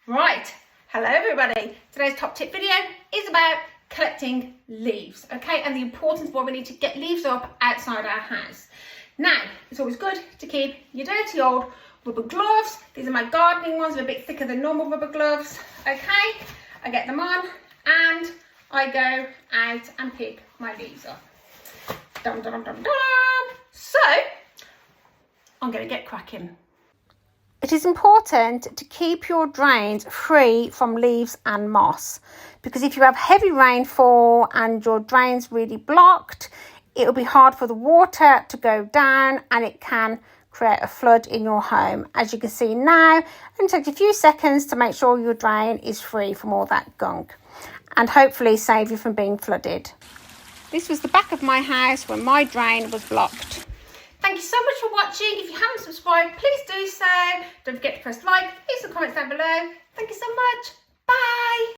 Right, hello everybody. Today's top tip video is about collecting leaves, okay, and the importance of why we need to get leaves up outside our house. Now, it's always good to keep your dirty old rubber gloves. These are my gardening ones, they're a bit thicker than normal rubber gloves, okay. I get them on and I go out and pick my leaves up. Dum, dum, dum, dum. So, I'm going to get cracking. It is important to keep your drains free from leaves and moss, because if you have heavy rainfall and your drains really blocked, it will be hard for the water to go down and it can create a flood in your home. As you can see now, it takes a few seconds to make sure your drain is free from all that gunk and hopefully save you from being flooded. This was the back of my house when my drain was blocked. Thank you so much for watching. If you haven't subscribed, please do so. Don't forget to press like, leave some comments down below. Thank you so much.